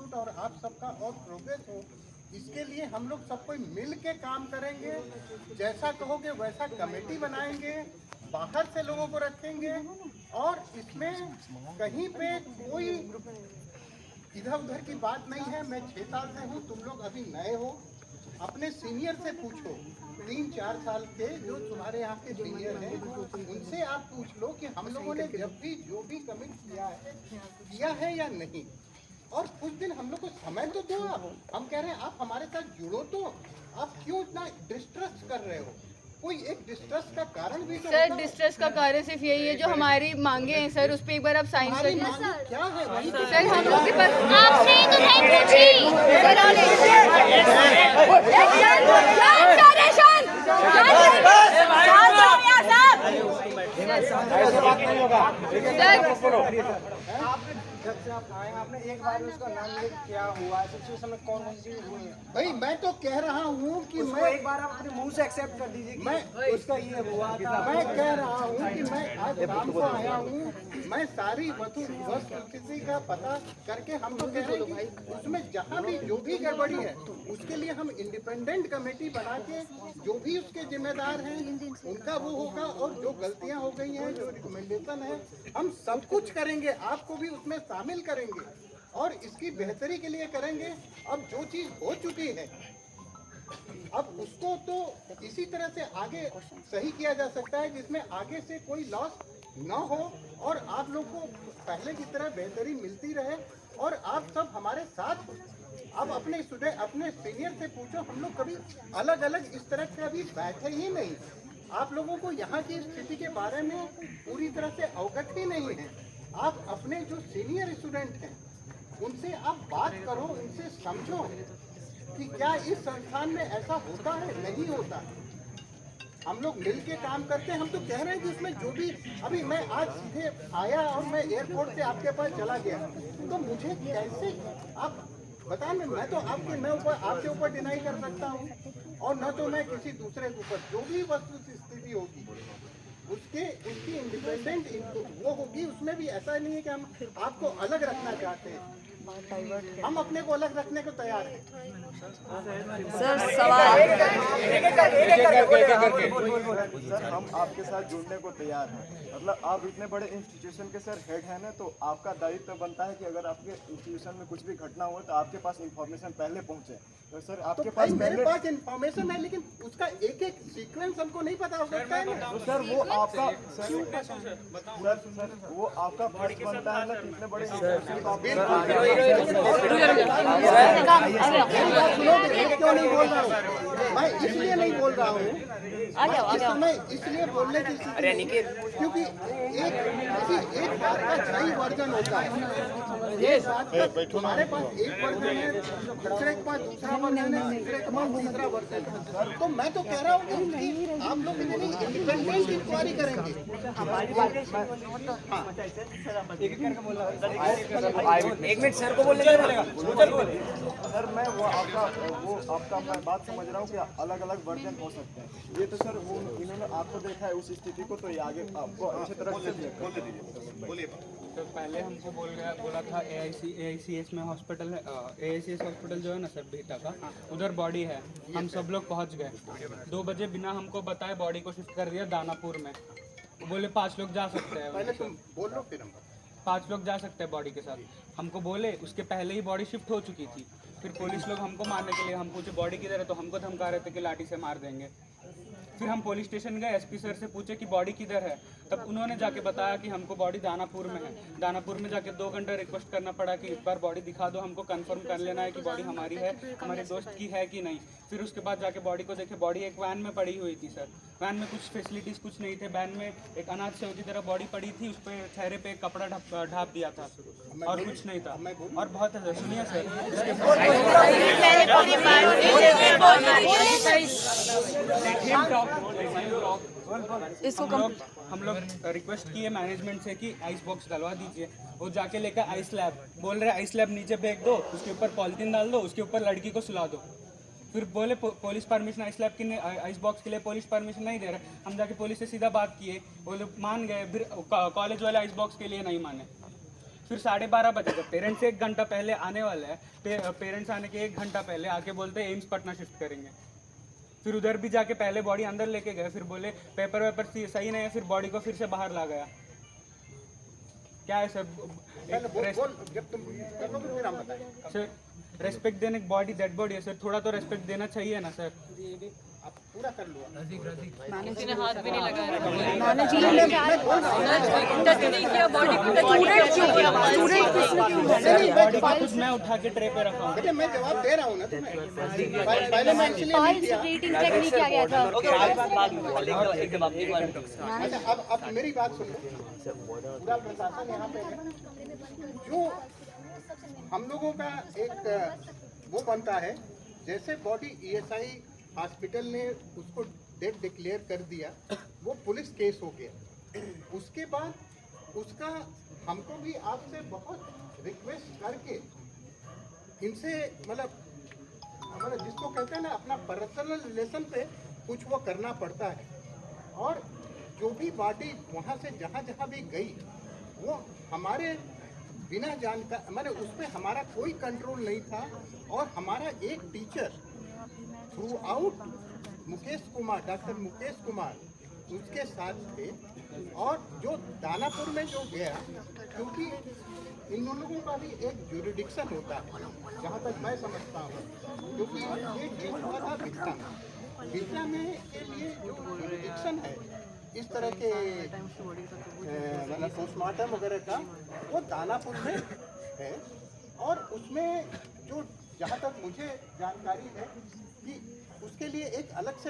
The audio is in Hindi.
इंस्टीट्यूट और आप सबका और प्रोग्रेस हो, इसके लिए हम लोग सब कोई मिल के काम करेंगे। जैसा कहोगे वैसा कमेटी बनाएंगे, बाहर से लोगों को रखेंगे और इसमें कहीं पे कोई इधर उधर की बात नहीं है। मैं 6 साल से हूँ, तुम लोग अभी नए हो, अपने सीनियर से पूछो, 3-4 साल के जो तुम्हारे यहाँ के सीनियर हैं उनसे आप पूछ लो कि हम लोगों ने जब भी जो भी कमिट किया है या नहीं। और कुछ दिन हम लोग को समय तो दो। आप हम कह रहे हैं आप हमारे साथ जुड़ो, तो आप क्यों इतना डिस्ट्रस्ट कर रहे हो? कोई एक डिस्ट्रस्ट का कारण भी तो सर, डिस्ट्रस्ट का कारण सिर्फ यही है जो हमारी मांगे हैं सर, उस पर एक बार आप साइन कर दीजिए। क्या है वही तो सर, हम लोग के पास आपसे ही तो नहीं पूछी। जब से आप आए आपने एक बार उसका नाम लिख क्या हुआ सिचुएशन में कौन सी चीज हुई है? भाई मैं तो कह रहा हूँ कि उसको मैं एक बार आप अपने मुंह से एक्सेप्ट कर दीजिए कि मैं उसका ये हुआ था। मैं कह रहा हूँ कि मैं आज शाम को आया हूँ, मैं सारी वस्तुस्थिति का पता करके हम तो कह रहे हैं कि उसमें जहाँ भी जो भी गड़बड़ी है उसके लिए हम इंडिपेंडेंट कमेटी बना के जो भी उसके जिम्मेदार हैं उनका वो होगा, और जो गलतियाँ हो गई हैं, जो रिकमेंडेशन है, हम सब कुछ करेंगे, आपको भी उसमें शामिल करेंगे और इसकी बेहतरी के लिए करेंगे। अब जो चीज़ हो चुकी है अब उसको तो इसी तरह से आगे सही किया जा सकता है जिसमें आगे से कोई लॉस न हो और आप लोग को पहले की तरह बेहतरी मिलती रहे और आप सब हमारे साथ हो। अब अपने स्टूडेंट अपने सीनियर से पूछो, हम लोग कभी अलग अलग इस तरह से अभी बैठे ही नहीं। आप लोगों को यहाँ की स्थिति के बारे में पूरी तरह से अवगत ही नहीं है। आप अपने जो सीनियर स्टूडेंट हैं उनसे आप बात करो, उनसे समझो कि क्या इस संस्थान में ऐसा होता है, नहीं होता है। हम लोग मिल के काम करते हैं। हम तो कह रहे हैं कि इसमें जो भी अभी मैं आज सीधे आया और मैं एयरपोर्ट से आपके पास चला गया, तो मुझे कैसे आप बता, मैं तो आपके ऊपर डिनाई कर सकता हूँ और न तो मैं किसी दूसरे के ऊपर। जो भी वस्तु स्थिति होगी उसकी इंडिपेंडेंट वो होगी। उसमें भी ऐसा नहीं है कि हम आपको अलग रखना चाहते हैं, हम अपने को अलग रखने को तैयार हैं। सर सवाल सर हम आपके साथ जुड़ने को तैयार हैं। मतलब आप इतने बड़े इंस्टीट्यूशन के सर हेड हैं ना, तो आपका दायित्व बनता है कि अगर आपके इंस्टीट्यूशन में कुछ भी घटना हो तो आपके पास इंफॉर्मेशन पहले पहुंचे। तो सर आपके पास मेरे पास इंफॉर्मेशन है, लेकिन उसका एक एक सीक्वेंस हमको नहीं पता हो सकता है ना। तो सर वो आपका सर वो आपका फर्ज बनता है ना, कितने बड़े क्यों नहीं बोल रहा हूँ मैं? इसलिए नहीं बोल रहा हूँ इस समय, इसलिए बोलने की स्थिति क्योंकि एक बात का कई वर्जन होता है। ये बात का तुम्हारे पास एक वर्जन है, दूसरे के पास दूसरा वर्जन है, तीसरे के पास तीसरा वर्जन है। तो मैं तो कह रहा हूँ कि आप लोग इंडिपेंडेंट इंक्वायरी करेंगे। एक मिनट सर को बोलने पड़ेगा। सर मैं आपका मैं बात समझ रहा हूँ कि अलग अलग वर्जन हो सकते हैं। ये तो सर वो इन्होंने आपको देखा है उस स्थिति को, तो ये आगे आपको अच्छी तरह से बोलिए। तो पहले हमको बोला था AICS में हॉस्पिटल है, AICS हॉस्पिटल जो है ना सर बीटा का, उधर बॉडी है। हम सब लोग पहुंच गए 2 बजे, बिना हमको बताए बॉडी को शिफ्ट कर दिया दानापुर में। वो बोले 5 लोग जा सकते हैं, पहले तुम बोल लो फिर हम 5 लोग जा सकते हैं बॉडी के साथ। हमको बोले, उसके पहले ही बॉडी शिफ्ट हो चुकी थी। फिर पुलिस लोग हमको मारने के लिए, हम पूछे बॉडी किधर है, तो हमको धमका रहे थे कि लाठी से मार देंगे। फिर हम पुलिस स्टेशन गए, SP सर से पूछे कि बॉडी किधर है, तब उन्होंने जाके बताया कि हमको बॉडी दानापुर में है। दानापुर में जाके 2 घंटे रिक्वेस्ट करना पड़ा कि एक बार बॉडी दिखा दो, हमको कंफर्म कर लेना है कि बॉडी हमारी है, हमारे दोस्त की है कि नहीं। फिर उसके बाद जाके बॉडी को देखे, बॉडी एक वैन में पड़ी हुई थी सर। वैन में कुछ फैसिलिटीज़ कुछ नहीं थे, वैन में एक अनाथ सेव की तरह बॉडी पड़ी थी, उस पर चेहरे पे कपड़ा ढाप दिया था और कुछ नहीं था। और बहुत सुनिए सर, इसको हम लोग रिक्वेस्ट किए मैनेजमेंट से कि आइस बॉक्स डलवा दीजिए। वो जाके लेकर आइस लैब बोल रहे, आइस लैब नीचे फेंक दो, उसके ऊपर पॉलिथीन डाल दो, उसके ऊपर लड़की को सुला दो। फिर बोले पुलिस परमिशन आइस लैब की आइस बॉक्स के लिए पुलिस परमिशन नहीं दे रहे। हम जाके पुलिस से सीधा बात किए, वो लोग मान गए। फिर कॉलेज वाले आइस बॉक्स के लिए नहीं माने। फिर 12:30 बजे जब पेरेंट्स 1 घंटा पहले आने वाले हैं, पेरेंट्स आने के 1 घंटा पहले आके बोलते हैं एम्स पटना शिफ्ट करेंगे। फिर उधर भी जाके पहले बॉडी अंदर लेके गए, फिर बोले पेपर वेपर सही नहीं है, फिर बॉडी को फिर से बाहर ला गया। क्या है सर? जब तुम कर लोगे फिर हम बताएंगे। सर रेस्पेक्ट देने बॉडी डेड बॉडी है सर, थोड़ा तो रेस्पेक्ट देना चाहिए ना सर। आप पूरा कर लो। बॉडी को कुछ मैं उठा के ट्रे पे रखा हूँ। बेटे मैं जवाब दे रहा हूँ ना तुम्हें। पहले मैं इसलिए नहीं किया। रेटिंग चेक नहीं किया गया था। अच्छा अब मेरी बात सुनो। पूरा प्रशासन यहाँ पे है। जो हम लोगों का एक वो बनता है, जैसे बॉडी ESI हॉस्पिटल ने उसको डेड डिक्लेयर कर दिया, वो पुलिस केस हो गया। उसके बाद उसका हमको भी आपसे बहुत रिक्वेस्ट करके इनसे मतलब जिसको कहते हैं ना अपना पर्सनल रिलेशन पे कुछ वो करना पड़ता है। और जो भी बॉडी वहाँ से जहाँ जहाँ भी गई वो हमारे बिना जानकारी मैंने उस पर हमारा कोई कंट्रोल नहीं था। और हमारा एक teacher through out Mukesh Kumar, doctor Mukesh Kumar उसके साथ थे। और जो दानापुर में जो गया, क्योंकि इन लोगों का भी एक ज्यूरिडिक्शन होता है जहाँ तक मैं समझता हूँ, क्योंकि ये केस हुआ था बिस्ता में के लिए जो ज्यूरिडिक्शन है इस तरह के मतलब पोस्टमार्टम वगैरह का, वो दानापुर में है। और उसमें जो जहाँ तक मुझे जानकारी है कि उसके लिए एक अलग से